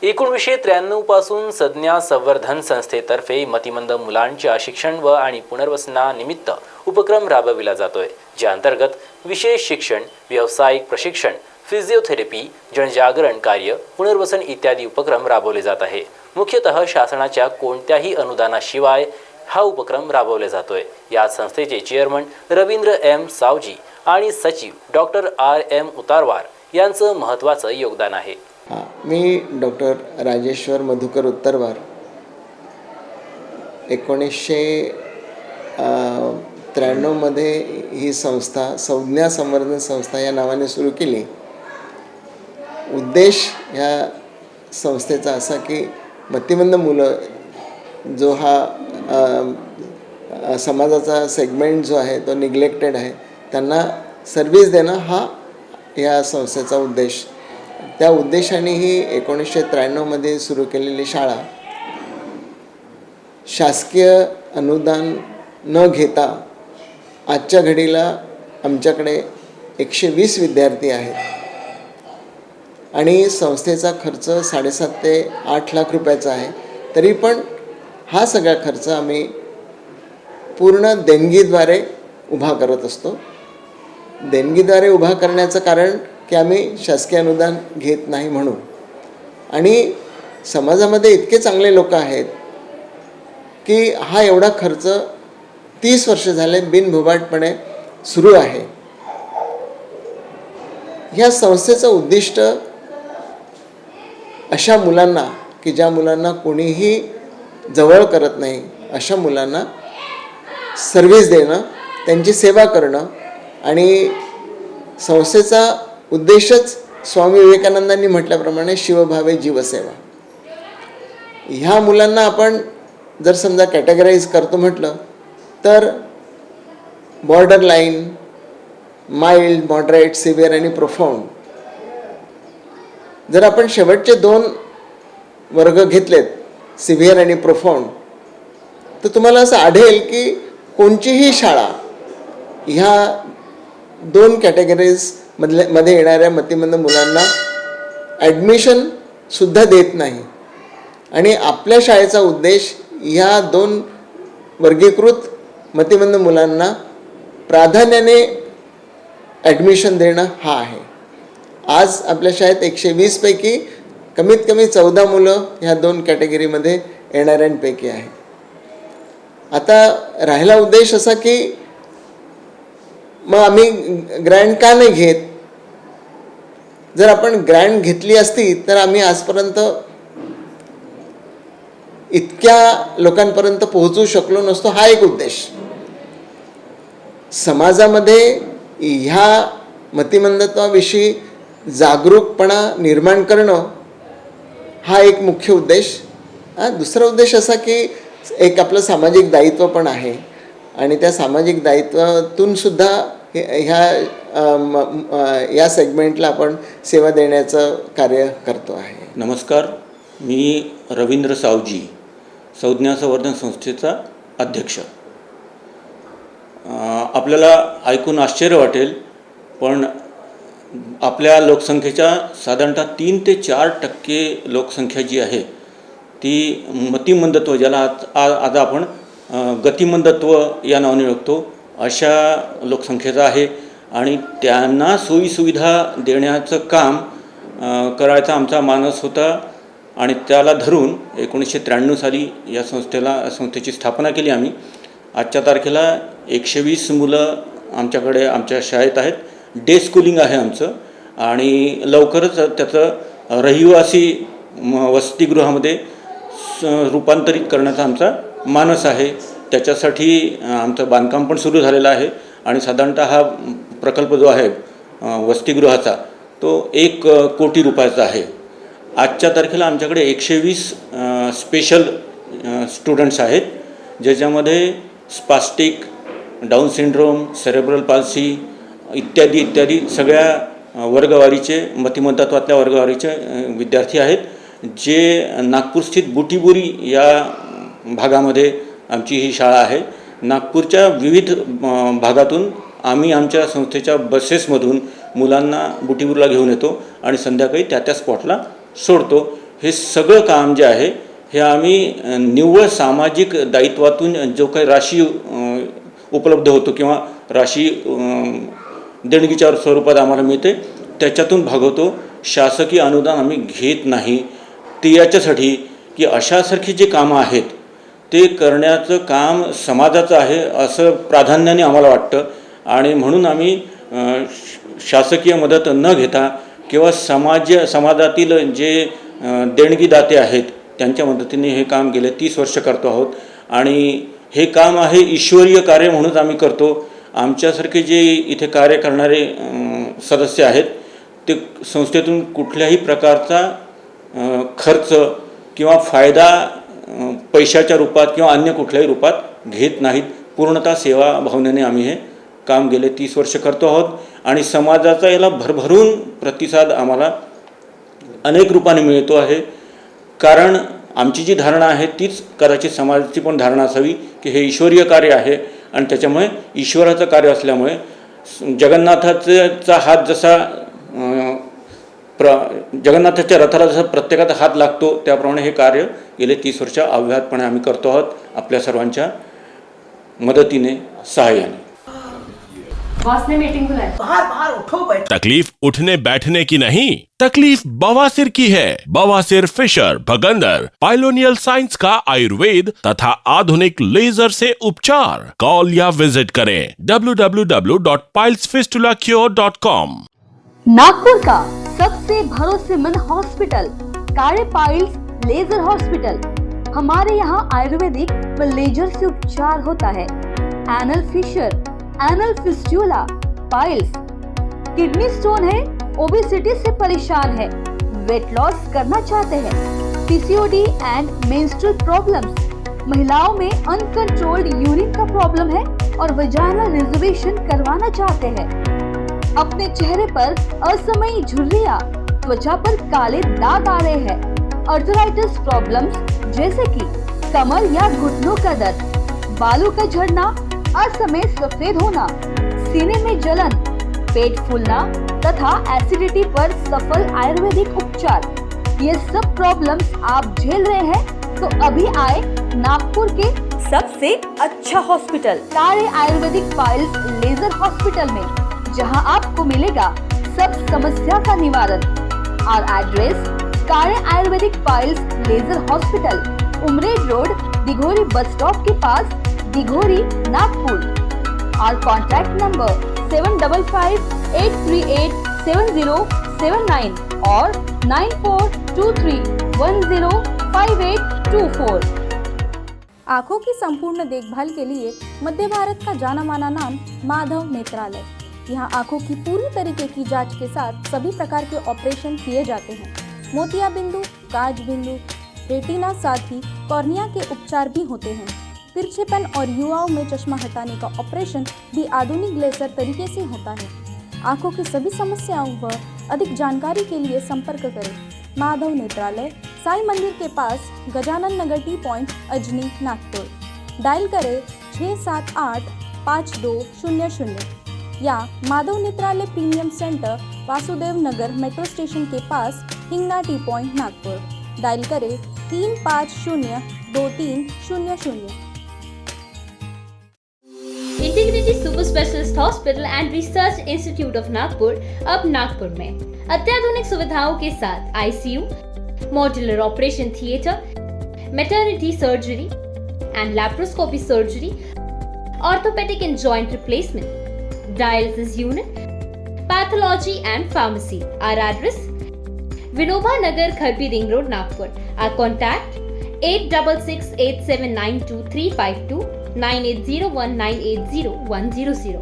1993 पासून संज्ञा संवर्धन संस्थेतर्फे मतिमंद मुलांच्या शिक्षण व आणि पुनर्वसनानिमित्त उपक्रम राबविला जातोय, ज्या अंतर्गत विशेष शिक्षण, व्यावसायिक प्रशिक्षण, फिजिओथेरपी, जनजागरण कार्य, पुनर्वसन इत्यादी उपक्रम राबवले जात आहे। मुख्यतः शासनाच्या कोणत्याही अनुदानाशिवाय हा उपक्रम राबवला जातोय। या संस्थेचे चेअरमन रवींद्र एम सावजी आणि सचिव डॉक्टर RM उतारवार यांचं महत्त्वाचं योगदान आहे। मी डॉक्टर राजेश्वर मधुकर उत्तरवार 1993 मध्ये ही संस्था संज्ञा संवर्धन संस्था या नावाने सुरू केली। उद्देश ह्या संस्थेचा असा की मतिमंद मुलं जो हा समाजाचा सेगमेंट जो आहे तो निग्लेक्टेड आहे त्यांना सर्व्हिस देणं हा या संस्थेचा उद्देश। त्या उद्देशाने ही 1993 मध्ये सुरू केलेली शाळा शासकीय अनुदान न घेता आजच्या घडीला आमच्याकडे 120 विद्यार्थी आहेत आणि संस्थेचा खर्च 7.5 ते 8 लाख रुपयाचा आहे। तरी पण हा सगळा खर्च आम्ही पूर्ण देणगीद्वारे उभा करत असतो। देणगीद्वारे उभा करण्याचं कारण की आम्ही शासकीय अनुदान घेत नाही म्हणून, आणि समाजामध्ये इतके चांगले लोक आहेत की हा एवढा खर्च 30 वर्ष झाले बिनभोभाटपणे सुरू आहे। या संस्थेचं उद्दिष्ट अशा मुलांना की ज्या मुलांना कोणीही जवळ करत नाही अशा मुलांना सर्व्हिस देणं, त्यांची सेवा करणं, आणि संस्थेचा उद्देशच स्वामी विवेकानंदांनी म्हटल्याप्रमाणे शिवभावे जीवसेवा। ह्या मुलांना आपण जर समजा कॅटेगराईज करतो म्हटलं तर border line, mild, moderate, severe आणि प्रोफाउंड। जर आपण शेवटचे 2 वर्ग घेतलेत, सिव्हिअर आणि प्रोफाउंड, तर तुम्हाला असं आढळेल की कोणतीही शाळा ह्या 2 कॅटेगरीज मध्ये येणाऱ्या मतिमंद मुलांना ॲडमिशन सुद्धा देत नाही। आणि आपल्या शाळेचा उद्देश ह्या 2 वर्गीकृत मतिमंद मुलांना प्राधान्याने ॲडमिशन देणं हा आहे। आज आपल्या शाळेत 120 पैकी कमीत कमी 14 मुलं ह्या 2 कॅटेगरीमध्ये येणाऱ्यांपैकी आहे। आता राहिला उद्देश असा की मग आम्ही ग्रँट का नाही घेत? जर आपण ग्रँट घेतली असती तर आम्ही आजपर्यंत इतक्या लोकांपर्यंत पोहोचू शकलो नसतो। हा एक उद्देश। समाजामध्ये ह्या मतिमंदत्वाविषयी जागरूकपणा निर्माण करणं हा एक मुख्य उद्देश। दुसरा उद्देश असा की एक आपलं सामाजिक दायित्व पण आहे, आणि त्या सामाजिक दायित्वातून सुद्धा या सेगमेंटला आपण सेवा देण्याचं कार्य करतो आहे। नमस्कार, मी रवींद्र सावजी, संज्ञा संवर्धन संस्थेचा अध्यक्ष। आपल्याला ऐकून आश्चर्य वाटेल, पण आपल्या लोकसंख्येच्या साधारणतः 3 ते 4% लोकसंख्या जी आहे ती मतिमंदत्व, ज्याला आज आपण गतिमंदत्व या नावाने ओळखतो, अशा लोकसंख्येचा आहे। आणि त्यांना सोयीसुविधा देण्याचं काम करायचा आमचा मानस होता, आणि त्याला धरून 1993 साली या संस्थेची स्थापना केली आम्ही। आजच्या तारखेला 120 मुलं आमच्याकडे आमच्या शाळेत आहेत। डे स्कूलिंग आहे आमचं, आणि लवकरच त्याचं रहिवासी वसतिगृहामध्ये रूपांतरित करण्याचा आमचा मानस आहे। त्याच्यासाठी आमचं बांधकाम पण सुरू झालेलं आहे, आणि साधारणतः हा प्रकल्प जो आहे वसतिगृहाचा तो 1 कोटी रुपयाचा आहे। आजच्या तारखेला आमच्याकडे 120 स्पेशल स्टुडंट्स आहेत, ज्याच्यामध्ये spastic, down syndrome, cerebral palsy इत्यादी सगळ्या वर्गवारीचे, मतिमंदत्वातल्या वर्गवारीचे विद्यार्थी आहेत, जे नागपूरस्थित बुटीबोरी या भागामध्ये आमची ही शाळा आहे। नागपूरच्या विविध भागातून आम्ही आमच्या संस्थेच्या बसेसमधून मुलांना बुटीबोरीला घेऊन येतो आणि संध्याकाळी त्या स्पॉटला सोडतो। हे सगळं काम जे आहे हे आम्ही निव्वळ सामाजिक दायित्वातून जो काही राशी उपलब्ध होतो किंवा राशी देणगीच्या स्वरूपात आम्हाला मिळते त्याच्यातून भागवतो. शासकीय अनुदान आम्ही घेत नाही. ते याच्यासाठी की अशासारखी जे कामं आहेत ते करण्याचं काम समाजाचं आहे असं प्राधान्याने आम्हाला वाटतं आणि म्हणून आम्ही शासकीय मदत न घेता किंवा समाजातील जे देणगीदाते आहेत त्यांच्या मदतीने हे काम गेले 30 वर्ष करतो आहोत आणि हे काम आहे ईश्वरीय कार्य म्हणूनच आम्ही करतो. आमच्यासारखे जे इथे कार्य करणारे सदस्य आहेत ते संस्थेतून कुठल्याही प्रकारचा खर्च किंवा फायदा पैशाच्या रूपात किंवा अन्य कुठल्याही रूपात घेत नाहीत. पूर्णतः सेवा भावनेने आम्ही हे काम गेले 30 वर्ष करतो आहोत आणि समाजाचा याला भरभरून प्रतिसाद आम्हाला अनेक रूपाने मिळतो आहे. कारण आमची जी धारणा आहे तीच कदाचित समाजाची पण धारणा असावी की हे ईश्वरीय कार्य आहे आणि त्याच्यामुळे ईश्वराचं कार्य असल्यामुळे जगन्नाथाचा हात जसा जगन्नाथाच्या रथाला जसा प्रत्येकाचा हात लागतो त्याप्रमाणे हे कार्य गेले 30 वर्ष अव्याहतपणे आम्ही करतो आहोत आपल्या सर्वांच्या मदतीने सहाय्याने. बॉस ने मीटिंग बुलाई. बाहर उठो बैठो. तकलीफ उठने बैठने की नहीं, तकलीफ बवासीर की है. बवासीर फिशर भगंदर पाइलोनियल साइंस का आयुर्वेद तथा आधुनिक लेजर से उपचार. कॉल या विजिट करें www.pilesfistulacure.com. नागपुर का सबसे भरोसेमंद hospital Kale piles laser hospital. हमारे यहाँ आयुर्वेदिक व लेजर से उपचार होता है. Anal fissure, anal fistula, piles, kidney stone है, ओबेसिटी से परेशान है, वेट लॉस करना चाहते हैं, पीसीओडी एंड मेंस्ट्रुअल प्रॉब्लम्स, महिलाओं में अनकंट्रोल्ड यूरिन का प्रॉब्लम है और वजाइनल रिजर्वेशन करवाना चाहते हैं, अपने चेहरे पर असमयी झुर्रियां, त्वचा पर काले दाग आ रहे हैं, अर्थराइटिस प्रॉब्लम्स जैसे कि कमर या घुटनों का दर्द, बालों का झड़ना, असमय सफेद होना, सीने में जलन, पेट फूलना तथा एसिडिटी पर सफल आयुर्वेदिक उपचार, ये सब प्रॉब्लम्स आप झेल रहे हैं तो अभी आए नागपुर के सबसे अच्छा hospital Kale ayurvedic piles laser hospital में, जहां आपको मिलेगा सब समस्या का निवारण. और address Kale ayurvedic piles laser hospital, Umred road, Dighori bus stop के पास, दिघोरी, नागपुर. और कॉन्टैक्ट नंबर 7538387079 और 9423105824. आँखों की संपूर्ण देखभाल के लिए मध्य भारत का जाना माना नाम माधव नेत्रालय. यहाँ आँखों की पूरी तरीके की जांच के साथ सभी प्रकार के ऑपरेशन किए जाते हैं. मोतिया बिंदु, काज बिंदु, रेटिना साथ ही कॉर्निया के उपचार भी होते हैं. तिरछेपन और युवाओं में चश्मा हटाने का ऑपरेशन भी आधुनिक लेजर तरीके से होता है. आँखों की सभी समस्याओं व अधिक जानकारी के लिए संपर्क करें. माधव नेत्रालय, साई मंदिर के पास, Gajanan Nagar T point, Ajni, Nagpur. Dial करें 6785200 या Madhav Netralaya premium centre, Vasudev Nagar metro station के पास, Hingna T point, Nagpur. Dial करें 35023000. Integrity super specialist hospital and research institute of Nagpur अब नागपुर में अत्याधुनिक सुविधाओं के साथ ICU, modular operation theatre, maternity surgery and laparoscopy surgery, orthopaedic and joint replacement, dialysis unit, pathology and pharmacy. Our address Vinoba Nagar, Kharbi ring road, Nagpur. Our contact 8668792352 9801980100.